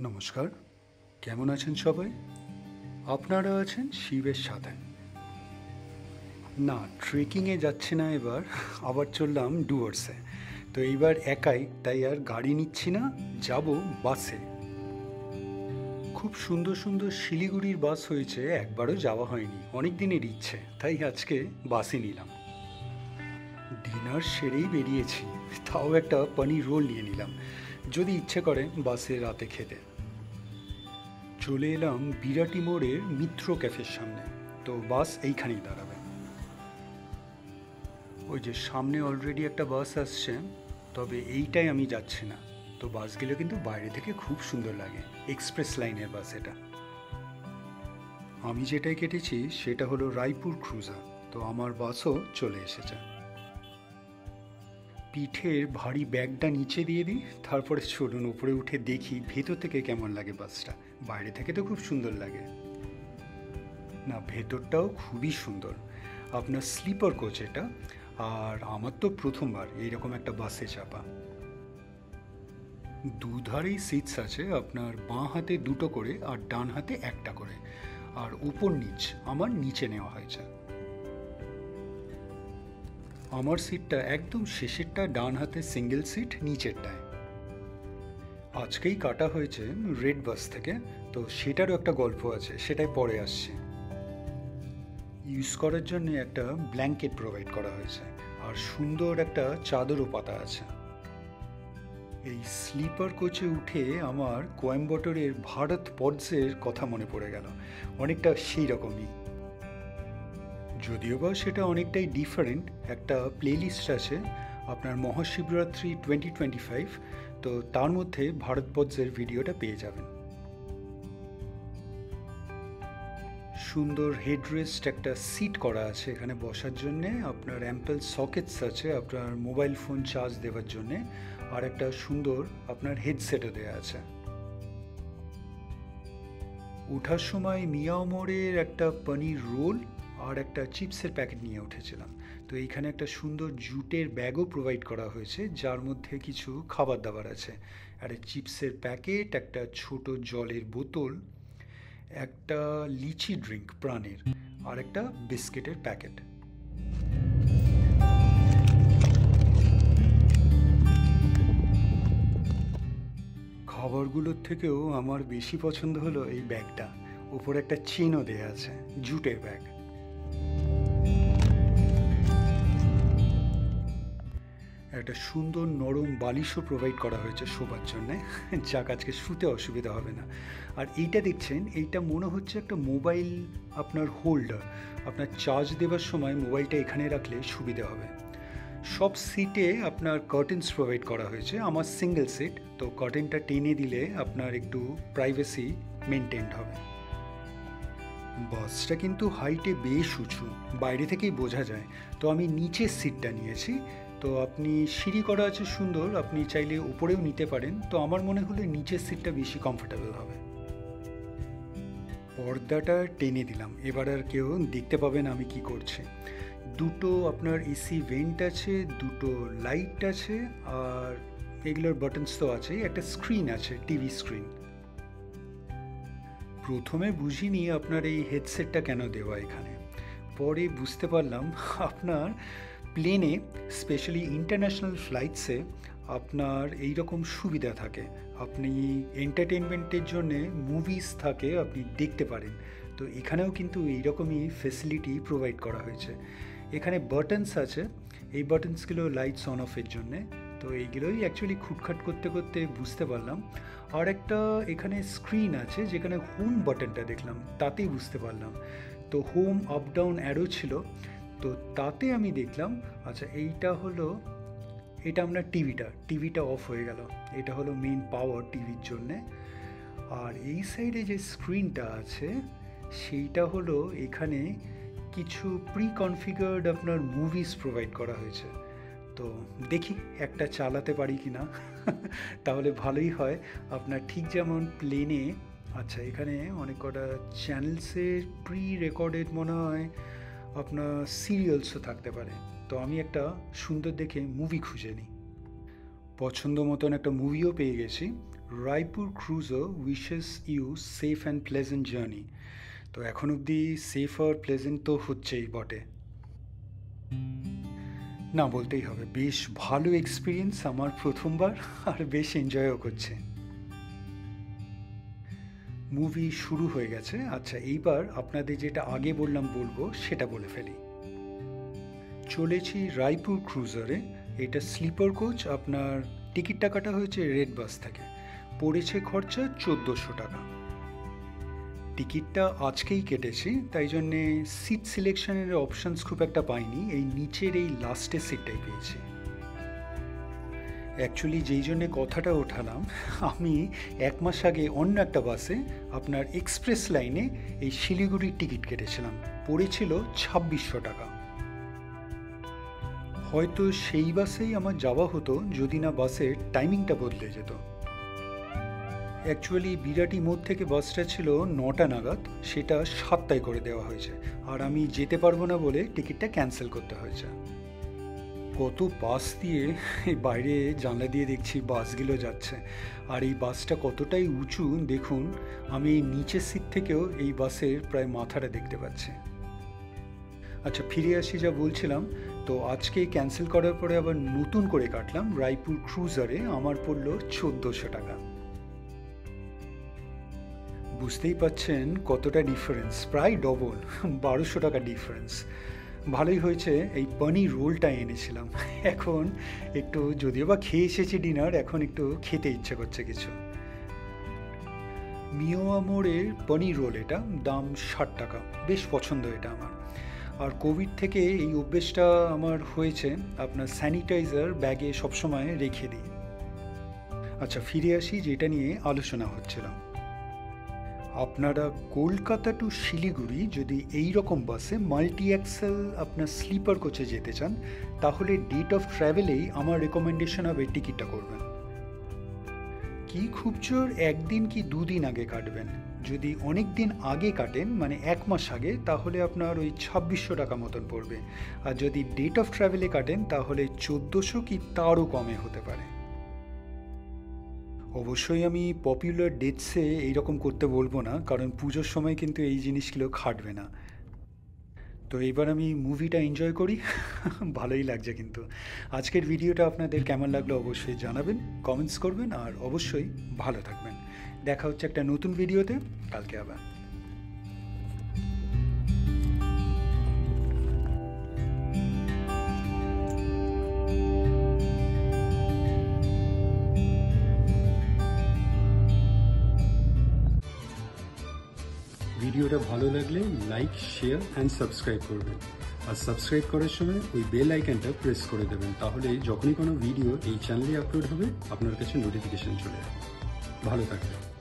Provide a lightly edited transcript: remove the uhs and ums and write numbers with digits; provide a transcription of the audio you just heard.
নমস্কার, কেমন আছেন সবাই? আপনারা আছেন শিবের সাথে। না, ট্রেকিংয়ে যাচ্ছি না এবার, আবার চললাম ডুয়ার্সে। তো এইবার একাই, তাই আর গাড়ি নিচ্ছি না, যাব বাসে। খুব সুন্দর সুন্দর শিলিগুড়ির বাস হয়েছে, একবারও যাওয়া হয়নি, অনেক দিনের ইচ্ছে, তাই আজকে বাসে নিলাম। ডিনার সেরেই বেরিয়েছি, তাও একটা পনির রোল নিয়ে নিলাম, যদি ইচ্ছে করে বাসে রাতে খেতে। চলে এলাম বিরাটি মোড়ের মিত্র ক্যাফের সামনে। তো বাস এইখানেই দাঁড়াবে। ওই যে সামনে অলরেডি একটা বাস আসছে, তবে এইটাই আমি যাচ্ছি না। তো বাসগুলো কিন্তু বাইরে থেকে খুব সুন্দর লাগে, এক্সপ্রেস লাইনের বাস এটা। আমি যেটাই কেটেছি সেটা হলো রায়পুর ক্রুজার। তো আমার বাসও চলে এসেছে। পিঠের ভারী ব্যাগটা নিচে দিয়ে দিই, তারপরে চলুন উপরে উঠে দেখি ভেতর থেকে কেমন লাগে বাসটা। বাইরে থেকে তো খুব সুন্দর লাগে, না ভেতরটাও খুবই সুন্দর। আপনার স্লিপার কোচ এটা, আর আমার তো প্রথমবার এইরকম একটা বাসে চাপা। দুধারেই সিটস আছে, আপনার বাঁ হাতে দুটো করে আর ডান হাতে একটা করে, আর উপর নিচ আমার নিচে নেওয়া হয়েছে। আমার সিটটা একদম শেষেরটা, ডান হাতে সিঙ্গেল সিট নিচেরটায়। আজকেই কাটা হয়েছে রেড বাস থেকে, তো সেটারও একটা গল্প আছে, সেটাই পরে আসছে। ইউজ করার জন্য একটা ব্ল্যাঙ্কেট প্রোভাইড করা হয়েছে, আর সুন্দর একটা চাদরও পাতা আছে। এই স্লিপার কোচে উঠে আমার কোয়েম্বাটোরের ভারত পডসের কথা মনে পড়ে গেল, অনেকটা সেই রকমই। যদিও বা সেটা অনেকটাই ডিফারেন্ট। একটা প্লেলিস্ট আছে আপনার মহাশিবরাত্রি 2025, তো তার মধ্যে ভারত পডসের ভিডিওটা পেয়ে যাবেন। সুন্দর হেডরেস্ট একটা সিট করা আছে এখানে বসার জন্যে, আপনার অ্যাম্পেল সকেটস আছে আপনার মোবাইল ফোন চার্জ দেওয়ার জন্যে, আর একটা সুন্দর আপনার হেডসেটও দেওয়া আছে। ওঠার সময় মিয়াও মোড়ের একটা পনির রোল আর একটা চিপসের প্যাকেট নিয়ে উঠেছিলাম। তো এইখানে একটা সুন্দর জুটের ব্যাগও প্রোভাইড করা হয়েছে, যার মধ্যে কিছু খাবার দাবার আছে। আর চিপসের প্যাকেট, একটা ছোট জলের বোতল, একটা লিচি ড্রিঙ্ক প্রাণের, আর একটা বিস্কিটের প্যাকেট। খাবারগুলোর থেকেও আমার বেশি পছন্দ হলো এই ব্যাগটা। উপরে একটা চেনও দেয়া আছে, জুটের ব্যাগ। একটা সুন্দর নরম বালিশও প্রোভাইড করা হয়েছে শোবার জন্যে, যাক আজকে শুতে অসুবিধা হবে না। আর এইটা দেখছেন, এইটা মনে হচ্ছে একটা মোবাইল আপনার হোল্ডার, আপনার চার্জ দেওয়ার সময় মোবাইলটা এখানে রাখলে সুবিধা হবে। সব সিটে আপনার কার্টেন্স প্রোভাইড করা হয়েছে, আমার সিঙ্গেল সিট, তো কার্টেনটা টেনে দিলে আপনার একটু প্রাইভেসি মেনটেন্ড হবে। বাসটা কিন্তু হাইটে বেশ উঁচু, বাইরে থেকেই বোঝা যায়। তো আমি নিচের সিটটা নিয়েছি। তো আপনি সিঁড়ি করা আছে সুন্দর, আপনি চাইলে উপরেও নিতে পারেন, তো আমার মনে হলো নিচের সিটটা বেশি কমফোর্টেবল হবে। পর্দাটা টেনে দিলাম, এবার আর কেউ দেখতে পাবে না আমি কি করছি। দুটো আপনার এসি ভেন্ট আছে, দুটো লাইট আছে, আর এগুলোর বাটনস তো আছেই, একটা স্ক্রিন আছে, টিভি স্ক্রিন। প্রথমে বুঝিনি আপনার এই হেডসেটটা কেন দেওয়া এখানে, পরে বুঝতে পারলাম আপনার প্লেনে, স্পেশালি ইন্টারন্যাশনাল ফ্লাইটসে আপনার এই রকম সুবিধা থাকে। আপনি এন্টারটেনমেন্টের জন্যে মুভিজ থাকে, আপনি দেখতে পারেন। তো এখানেও কিন্তু এইরকমই ফেসিলিটি প্রোভাইড করা হয়েছে। এখানে বাটনস আছে, এই বাটনসগুলো লাইটস অন অফের জন্যে। তো এইগুলোই অ্যাকচুয়ালি খুটখাট করতে করতে বুঝতে পারলাম। আর একটা এখানে স্ক্রিন আছে, যেখানে হোম বাটনটা দেখলাম, তাতেই বুঝতে পারলাম। তো হোম আপ ডাউন অ্যারো ছিল, তো তাতে আমি দেখলাম আচ্ছা এইটা হলো, এটা আপনার টিভিটা অফ হয়ে গেল, এটা হলো মেইন পাওয়ার টিভির জন্যে। আর এই সাইডে যে স্ক্রিনটা আছে সেইটা হলো, এখানে কিছু প্রি কনফিগার্ড আপনার মুভিজ প্রোভাইড করা হয়েছে। তো দেখি একটা চালাতে পারি কি না, তাহলে ভালোই হয়। আপনার ঠিক যেমন প্লেনে, আচ্ছা এখানে অনেক কটা চ্যানেলসের প্রি রেকর্ডেড মনে হয় আপনার সিরিয়ালসও থাকতে পারে। তো আমি একটা সুন্দর দেখে মুভি খুঁজে নিই। পছন্দ মতন একটা মুভিও পেয়ে গেছি, Raipur cruiser wishes you safe and pleasant journey. তো এখন অবধি সেফ আর প্লেজেন্ট তো হচ্ছেই বটে। না, বলতেই হবে বেশ ভালো এক্সপিরিয়েন্স আমার প্রথমবার, আর বেশ এনজয়ও করছে। মুভি শুরু হয়ে গেছে। আচ্ছা, এইবার আপনাদের যেটা আগে বলবো সেটা বলে ফেলি। চলেছি রায়পুর ক্রুজারে। এটা স্লিপার কোচ। আপনার টিকিটটা কাটা হয়েছে রেড বাস থেকে। পড়েছে খরচা 1400 টাকা। টিকিটটা আজকেই কেটেছি, তাই জন্যে সিট সিলেকশনের অপশানস খুব একটা পাইনি। এই নিচের এই লাস্টের সিটটাই পেয়েছি। অ্যাকচুয়ালি যেই জন্যে কথাটা ওঠালাম, আমি 1 মাস আগে অন্য একটা বাসে আপনার এক্সপ্রেস লাইনে এই শিলিগুড়ির টিকিট কেটেছিলাম। পড়েছিল 2600 টাকা। হয়তো সেই বাসেই আমার যাওয়া হতো যদি না বাসের টাইমিংটা বদলে যেত। অ্যাকচুয়ালি বিরাটি মোড় থেকে বাসটা ছিল 9টা নাগাদ, সেটা 7টায় করে দেওয়া হয়েছে, আর আমি যেতে পারবো না বলে টিকিটটা ক্যান্সেল করতে হয়েছে। কত বাস দিয়ে বাইরে জানলা দিয়ে দেখছি বাসগুলো যাচ্ছে, আর এই বাসটা কতটাই উঁচু দেখুন। আমি নিচের সিট থেকেও এই বাসের প্রায় মাথাটা দেখতে পাচ্ছি। আচ্ছা, ফিরে আসি যা বলছিলাম। তো আজকে ক্যান্সেল করার পরে আবার নতুন করে কাটলাম রায়পুর ক্রুজারে। আমার পড়লো 1400 টাকা। বুঝতেই পাচ্ছেন কতটা ডিফারেন্স, প্রায় ডবল, 1200 টাকা ডিফারেন্স। ভালোই হয়েছে এই পনির রোলটা এনেছিলাম। এখন একটু, যদিও বা খেয়ে এসেছি ডিনার, এখন একটু খেতে ইচ্ছে করছে কিছু। মিওয়া মোড়ের পনির রোল, এটা দাম 60 টাকা। বেশ পছন্দ এটা আমার। আর কোভিড থেকে এই অভ্যেসটা আমার হয়েছে, আপনার স্যানিটাইজার ব্যাগে সবসময় রেখে দিই। আচ্ছা, ফিরে আসি যেটা নিয়ে আলোচনা হচ্ছিল। আপনারা কলকাতা টু শিলিগুড়ি যদি এই রকম বাসে মাল্টি অ্যাক্সেল আপনার স্লিপার কোচে যেতে চান, তাহলে ডেট অফ ট্রাভেলেই আমার রেকমেন্ডেশন হবে টিকিটটা করবেন। কি খুব জোর 1 দিন কি 2 দিন আগে কাটবেন। যদি অনেক দিন আগে কাটেন, মানে 1 মাস আগে, তাহলে আপনার ওই 2600 টাকা মতন পড়বে। আর যদি ডেট অফ ট্রাভেলে কাটেন তাহলে 1400 কি তারও কমে হতে পারে। অবশ্যই আমি পপুলার ডেটসে এইরকম করতে বলবো না, কারণ পুজোর সময় কিন্তু এই জিনিসগুলো খাটবে না। তো এইবার আমি মুভিটা এনজয় করি। ভালোই লাগছে কিন্তু। আজকের ভিডিওটা আপনাদের কেমন লাগলো অবশ্যই জানাবেন, কমেন্টস করবেন, আর অবশ্যই ভালো থাকবেন। দেখা হচ্ছে একটা নতুন ভিডিওতে কালকে আবার। ভিডিওটা ভালো লাগলে লাইক, শেয়ার অ্যান্ড সাবস্ক্রাইব করবেন। আর সাবস্ক্রাইব করার সময় ওই বেল আইকনটা প্রেস করে দেবেন, তাহলে যখনই কোনো ভিডিও এই চ্যানেলে আপলোড হবে আপনার কাছে নোটিফিকেশন চলে যাবে। ভালো থাকবেন।